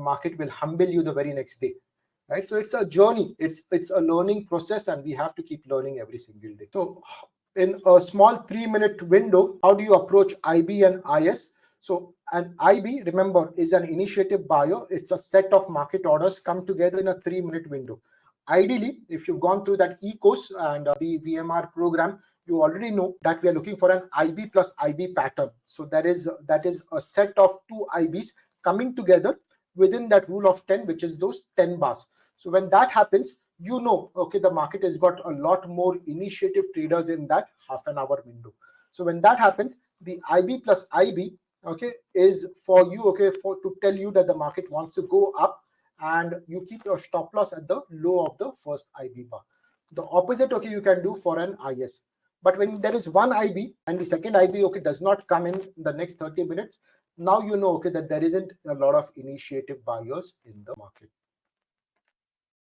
market will humble you the very next day, right? So it's a journey, it's a learning process, and we have to keep learning every single day. So in a small 3-minute window, how do you approach IB and IS? So an IB, remember, is an initiative buyer. It's a set of market orders come together in a 3-minute window. Ideally, if you've gone through that ECOS and the VMR program, you already know that we are looking for an IB plus IB pattern. So that is a set of 2 IBs coming together within that rule of 10, which is those 10 bars. So when that happens, you know, okay, the market has got a lot more initiative traders in that half an hour window. So when that happens, the IB plus IB, okay, is for you, okay, to tell you that the market wants to go up, and you keep your stop loss at the low of the first IB bar. The opposite, okay, you can do for an IS. But when there is one IB and the second IB, okay, does not come in the next 30 minutes, now you know, okay, that there isn't a lot of initiative buyers in the market.